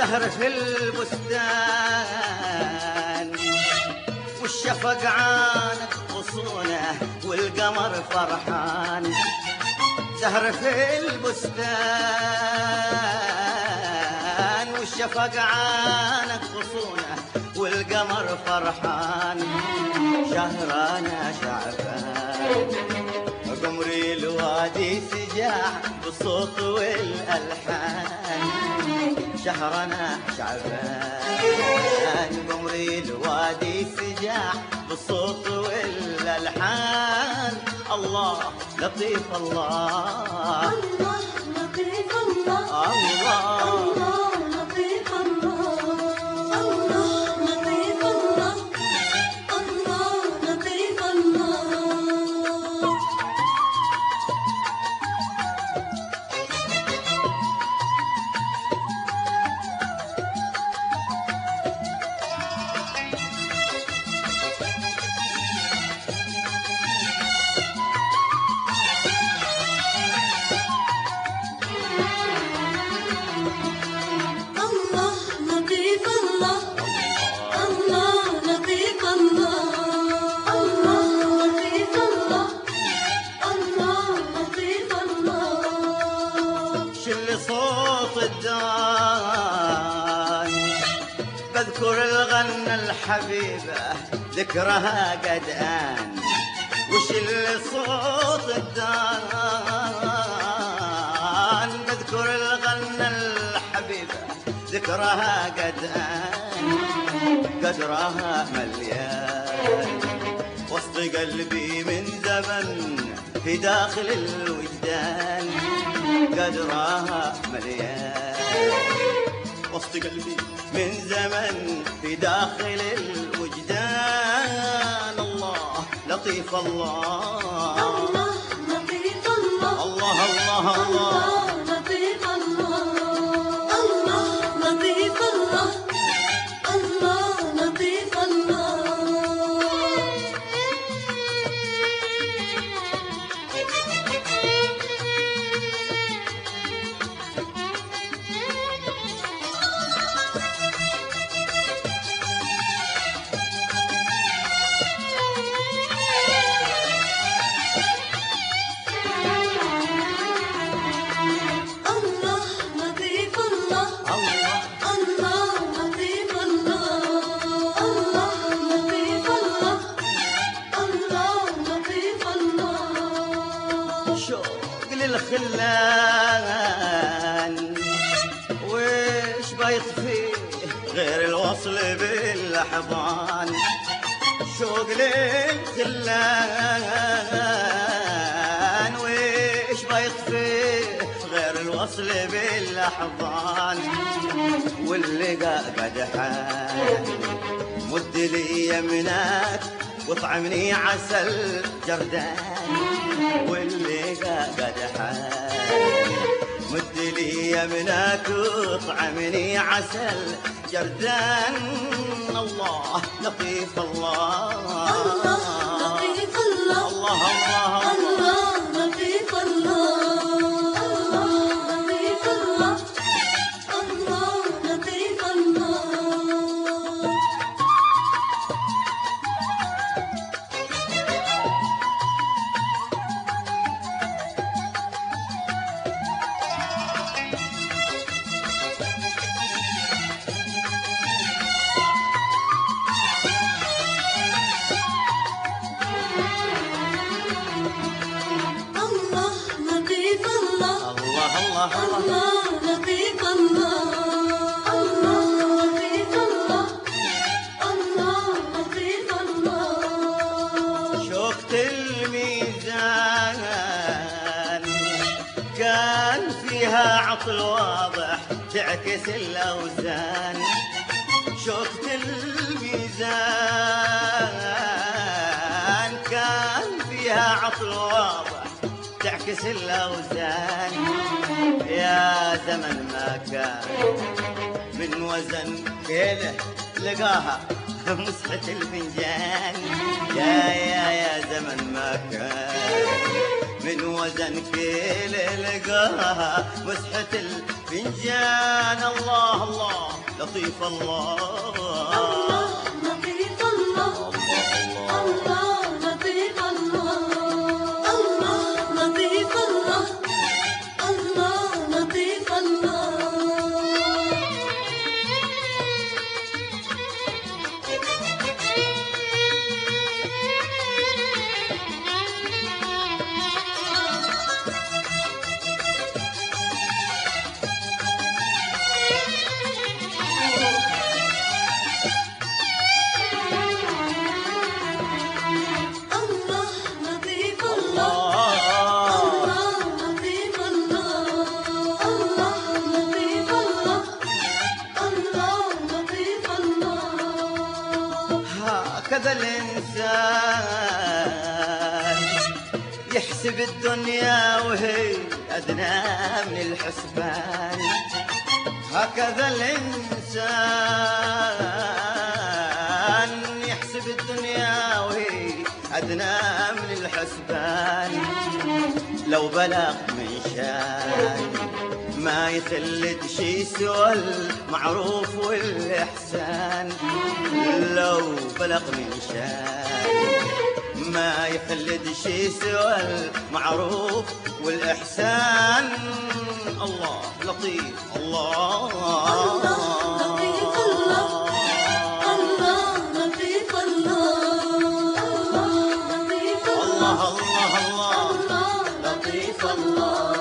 زهر في البستان والشفق عانق غصونه والقمر فرحان. زهر في البستان والشفق عانق غصونه والقمر فرحان. شهرنا شعبان قمري الوادي سجاح بالصوت والألحان. شهرنا شعبان قمري الوادي سجاح بالصوت والألحان. الله لطيف الله الله لطيف الله الله لطيف الله الله لطيف الله الله لطيف الله. بذكر الغنى الحبيبة ذكرها قد آن. وش اللي صوت الدان بذكر الغنى الحبيبة ذكرها قد آن. قدرها مليان وسط قلبي من زمن في داخل الوجدان. قدرها مليان وسط قلبي من زمن في داخل الوجدان. الله لطيف الله الله لطيف الله الله الله الله لطيف الله الله لطيف الله الله لطيف الله. الخلان وش بيطفيه غير الوصل بالأحضان. شوق للخلان وش بيطفيه غير الوصل بالأحضان. واللقاء قد حان مد لي يمناك واطعمني عسل جردان. واللقاء قد حان مد لي يمناك واطعمني عسل جردان. الله لطيف الله الله لطيف الله الله الله الله لطيف الله الله لطيف الله الله لطيف الله. الله لطيف الله الله لطيف الله الله لطيف الله. شوقت الميزان كان فيها عطل واضح تعكس الأوزان. شوقت الميزان كان فيها عطل واضح تعكس الأوزان. يا زمن ما كان من وزن كيله لقاها مسحة الفنجان. يا زمن ما كان من وزن كيله لقاها مسحة الفنجان. الله الله لطيف الله الله لطيف الله الله لطيف الله الله لطيف الله الله لطيف الله الله لطيف الله الله لطيف الله الله لطيف الله الله لطيف الله هكذا الإنسان يحسب الدنيا وهي أدنى من الحسبان هكذا الإنسان يحسب الدنيا وهي أدنى من الحسبان لو بلغ من شان ما يخلد شي سوى المعروف والإحسان لو بلغ من شان ما يخلد شي سوى المعروف والإحسان الله لطيف الله لطيف الله الله لطيف الله الله لطيف الله الله الله الله لطيف الله